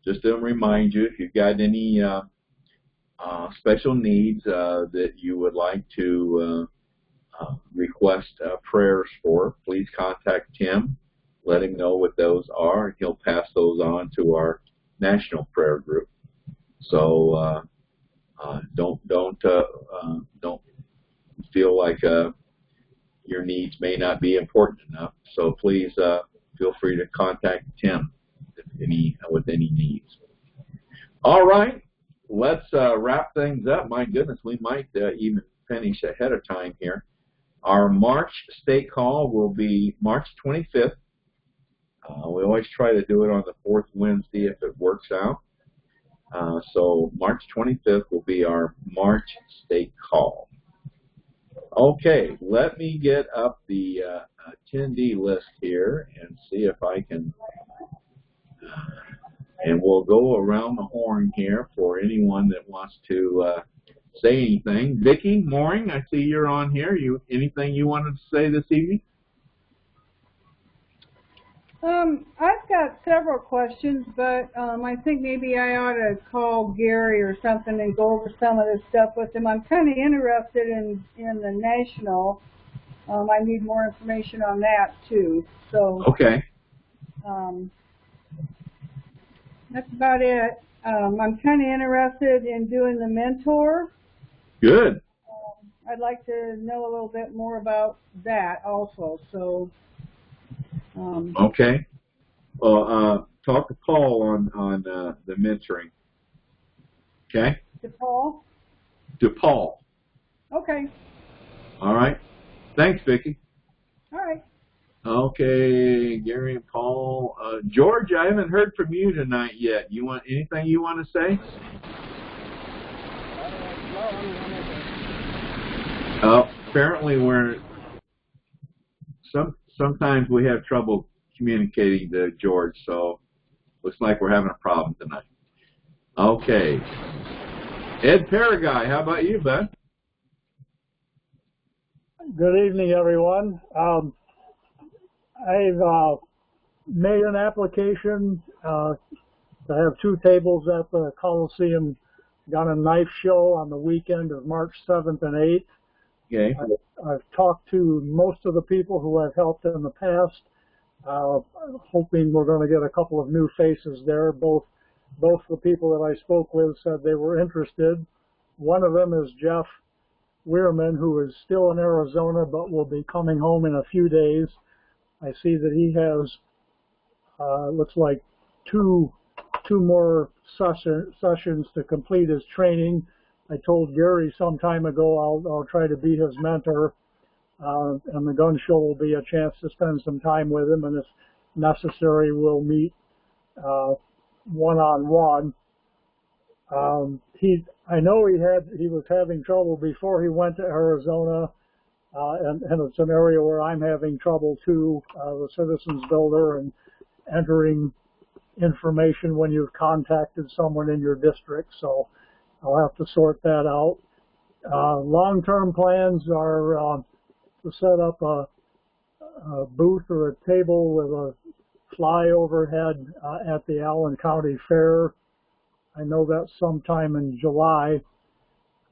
just to remind you, if you've got any special needs that you would like to request prayers for, please contact Tim. Let him know what those are, and he'll pass those on to our national prayer group. So don't feel like your needs may not be important enough. So please feel free to contact Tim with any needs. All right, let's wrap things up. My goodness, we might even finish ahead of time here. Our March state call will be March 25th. We always try to do it on the fourth Wednesday if it works out. So March 25th will be our March state call. Okay, let me get up the attendee list here and see if I can, and we'll go around the horn here for anyone that wants to say anything. Vicki Mooring, I see you're on here. Anything you wanted to say this evening? I've got several questions, but I think maybe I ought to call Gary or something and go over some of this stuff with him. I'm kind of interested in the national. I need more information on that too. So okay. That's about it. I'm kind of interested in doing the mentor. Good. I'd like to know a little bit more about that also. So. Okay. Well, talk to Paul on the mentoring. Okay. To Paul. To Paul. Okay. All right. Thanks, Vicki. All right. Okay, Gary and Paul. George, I haven't heard from you tonight yet. You want anything you want to say? Apparently sometimes we have trouble communicating to George, so looks like we're having a problem tonight. Okay. Ed Paraguay, how about you, bud? Good evening, everyone. I've made an application to have 2 tables at the Coliseum Gun and Knife Show on the weekend of March 7th and 8th. Okay. I've talked to most of the people who I've helped in the past, hoping we're going to get a couple of new faces there. Both the people that I spoke with said they were interested. One of them is Jeff Weirman, who is still in Arizona but will be coming home in a few days. I see that he has, looks like two more sessions to complete his training. I told Gary some time ago I'll try to be his mentor, and the gun show will be a chance to spend some time with him, and if necessary, we'll meet one-on-one. I know he was having trouble before he went to Arizona, and it's an area where I'm having trouble too, the Citizens Builder and entering information when you've contacted someone in your district, so I'll have to sort that out. Long-term plans are to set up a booth or a table with a fly overhead at the Allen County Fair. I know that's sometime in July,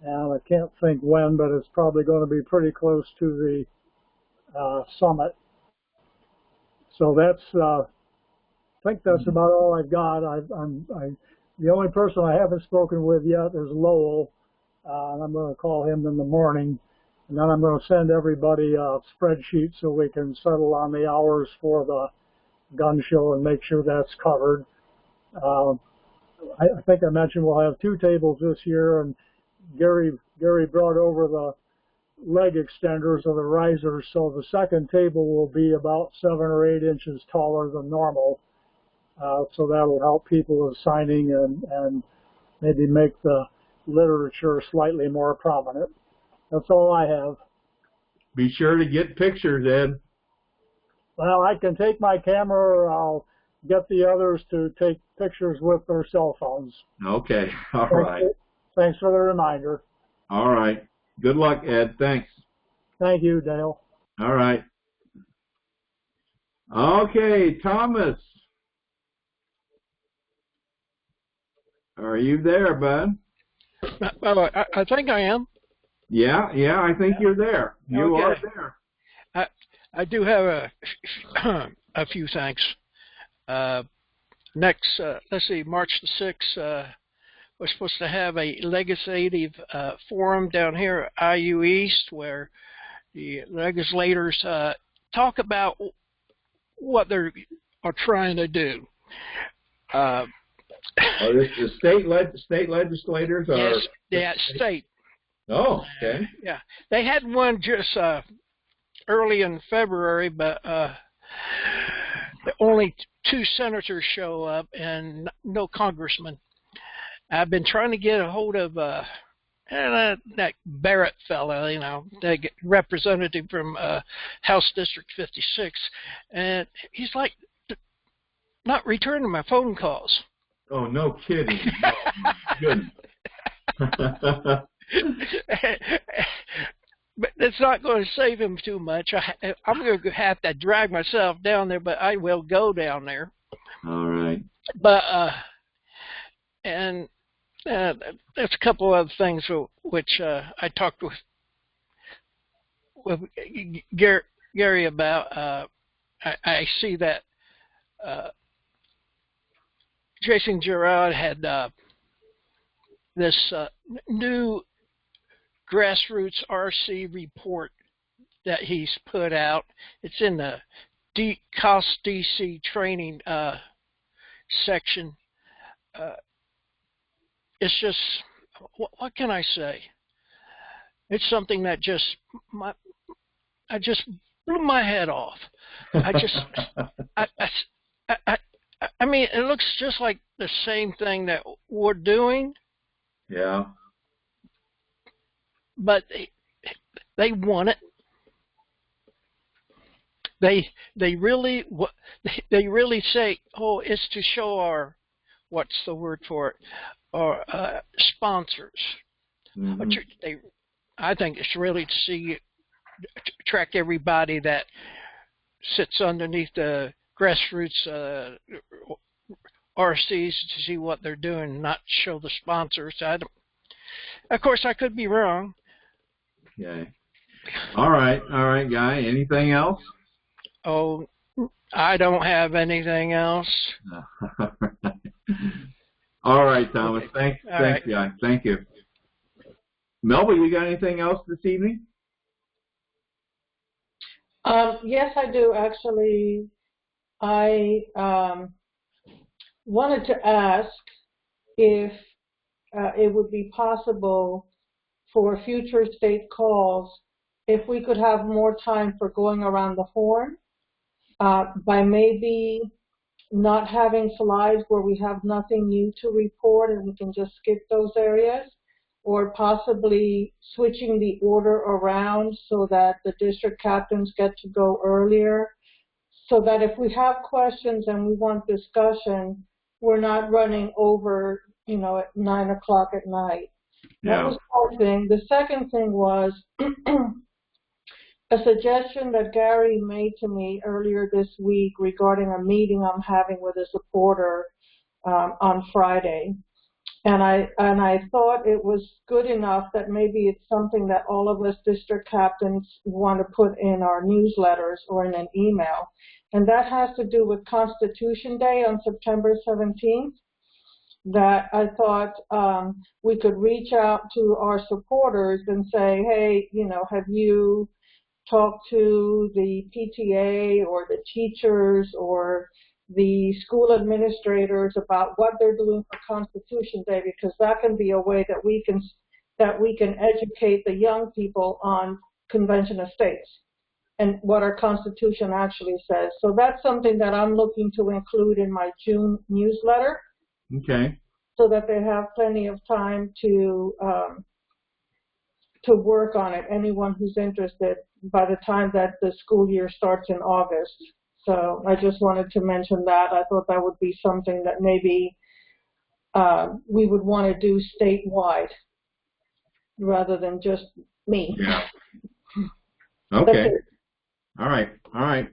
and I can't think when, but it's probably going to be pretty close to the summit. So that's, I think that's about all I've got. The only person I haven't spoken with yet is Lowell, and I'm going to call him in the morning, and then I'm going to send everybody a spreadsheet so we can settle on the hours for the gun show and make sure that's covered. I think I mentioned we'll have 2 tables this year, and Gary brought over the leg extenders or the risers, so the second table will be about 7 or 8 inches taller than normal. So that'll help people with signing and maybe make the literature slightly more prominent. That's all I have. Be sure to get pictures, Ed. Well, I can take my camera, or I'll get the others to take pictures with their cell phones. Okay. All right. Thanks for the reminder. All right. Good luck, Ed. Thanks. Thank you, Dale. All right. Okay, Thomas. Are you there, bud? Well, I think I am. Yeah, I think you're there. You okay. are there. I do have a few things. Next, let's see, March the 6th, we're supposed to have a legislative forum down here at IU East where the legislators talk about what they are trying to do. The state legislators are... Yes, yeah, state. Oh, okay. Yeah, they had one just early in February, but only 2 senators show up and no congressman. I've been trying to get a hold of that Barrett fellow, the representative from House District 56, and he's like not returning my phone calls. Oh, no kidding. Oh, my goodness. But it's not going to save him too much. I'm going to have to drag myself down there, but I will go down there. All right. But and there's a couple other things which I talked with Gary about. I see that Jason Gerard had this new grassroots RC report that he's put out. It's in the COST DC training section. It's just, what can I say? It's something that I just blew my head off. I mean, it looks just like the same thing that we're doing. Yeah. But they want it. They really say, oh, it's to show our, what's the word for it, our sponsors. Mm-hmm. But I think it's really to track everybody that sits underneath the grassroots RCs to see what they're doing, not show the sponsors. Of course, I could be wrong. Okay. All right, Guy. Anything else? Oh, I don't have anything else. All right, Thomas. Okay. Thanks, Guy. Thank you. Melba, you got anything else this evening? Yes, I do, actually. I wanted to ask if it would be possible for future state calls if we could have more time for going around the horn by maybe not having slides where we have nothing new to report and we can just skip those areas, or possibly switching the order around so that the district captains get to go earlier, so that if we have questions and we want discussion, we're not running over, at 9 o'clock at night. Yeah. That was one thing. The second thing was a suggestion that Gary made to me earlier this week regarding a meeting I'm having with a supporter on Friday. And I thought it was good enough that maybe it's something that all of us district captains want to put in our newsletters or in an email. And that has to do with Constitution Day on September 17th. That I thought we could reach out to our supporters and say, hey, have you talked to the PTA or the teachers or the school administrators about what they're doing for Constitution Day, because that can be a way that we can educate the young people on Convention of States and what our Constitution actually says. So that's something that I'm looking to include in my June newsletter. Okay. So that they have plenty of time to work on it. Anyone who's interested by the time that the school year starts in August. So I just wanted to mention that. I thought that would be something that maybe we would want to do statewide rather than just me. Yeah. Okay. All right.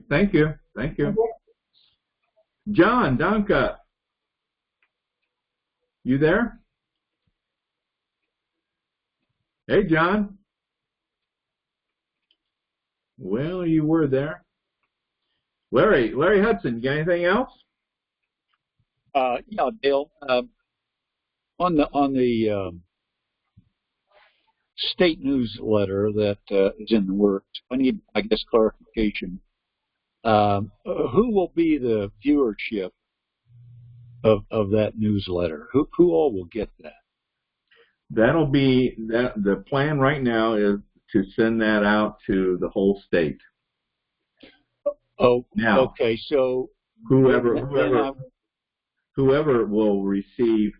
Thank you. Okay. John Donka, you there? Hey, John. Well, you were there. Larry Hudson, you got anything else? Yeah, Dale. On the state newsletter that is in the works, I need, I guess, clarification. who will be the viewership of that newsletter? Who all will get that? That'll be that. The plan right now is to send that out to the whole state. Oh, now, okay. So whoever will receive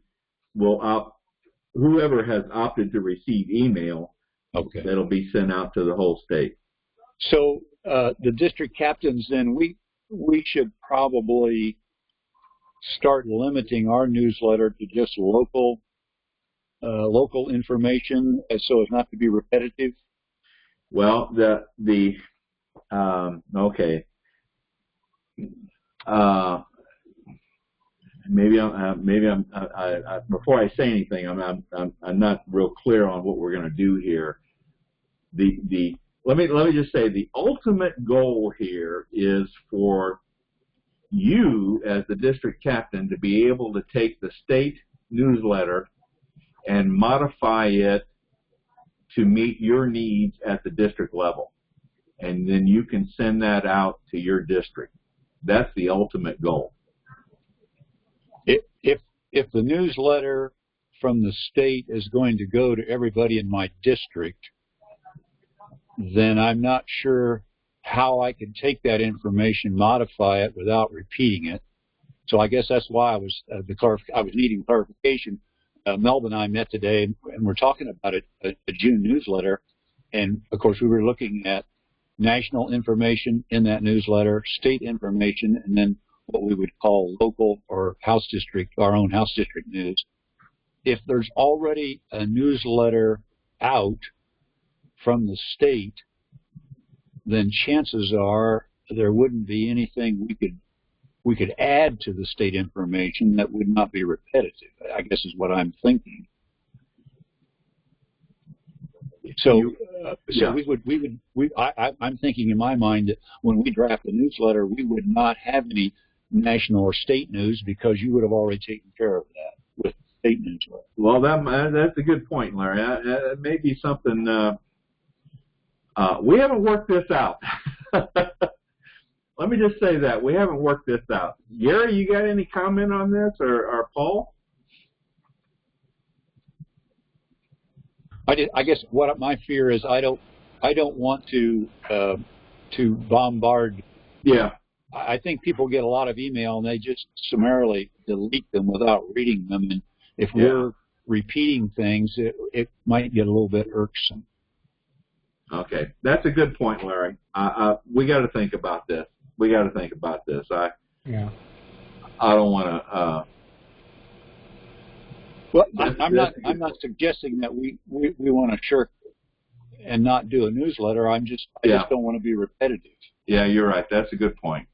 whoever has opted to receive email, okay, that'll be sent out to the whole state. So the district captains, then we should probably start limiting our newsletter to just local information, so as not to be repetitive. Well, okay. Maybe I'm before I say anything, I'm not real clear on what we're going to do here. Let me just say the ultimate goal here is for you as the district captain to be able to take the state newsletter and modify it to meet your needs at the district level, and then you can send that out to your district. That's the ultimate goal. If the newsletter from the state is going to go to everybody in my district, then I'm not sure how I can take that information, modify it without repeating it. So I guess that's why I was needing clarification. Melvin and I met today, and we're talking about a June newsletter, and of course we were looking at national information in that newsletter, state information, and then what we would call local or house district, our own house district news. If there's already a newsletter out from the state, then chances are there wouldn't be anything we could add to the state information that would not be repetitive, I guess is what I'm thinking. So, I'm thinking in my mind that when we draft a newsletter, we would not have any national or state news because you would have already taken care of that with state newsletter. Well, that's a good point, Larry. That may be something. We haven't worked this out. Let me just say that we haven't worked this out. Gary, you got any comment on this, or Paul? I guess what my fear is, I don't want to bombard. Yeah. I think people get a lot of email and they just summarily delete them without reading them. And if we're repeating things, it might get a little bit irksome. Okay, that's a good point, Larry. We got to think about this. I don't want to. Well, I'm not suggesting that we want to shirk and not do a newsletter. I just don't want to be repetitive. Yeah, you're right. That's a good point.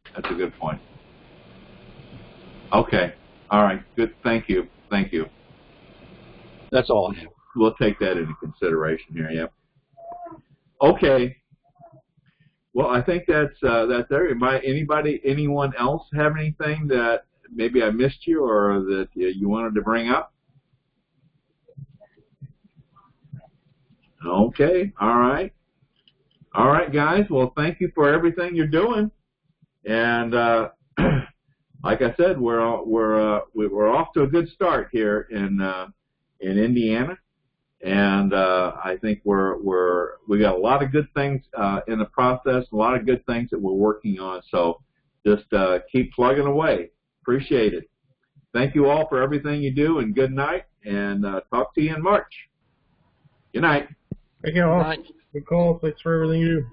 Okay. All right. Good. Thank you. That's all I have. We'll take that into consideration here. Yep. Okay. Well, I think that's there. Anyone else have anything that maybe I missed you or that you wanted to bring up? Okay. All right, guys. Well, thank you for everything you're doing. And like I said, we're off to a good start here in Indiana. And I think we got a lot of good things in the process, a lot of good things that we're working on. So just keep plugging away. Appreciate it. Thank you all for everything you do, and good night. And talk to you in March. Good night. Thank you all. Good call. Thanks for everything you do.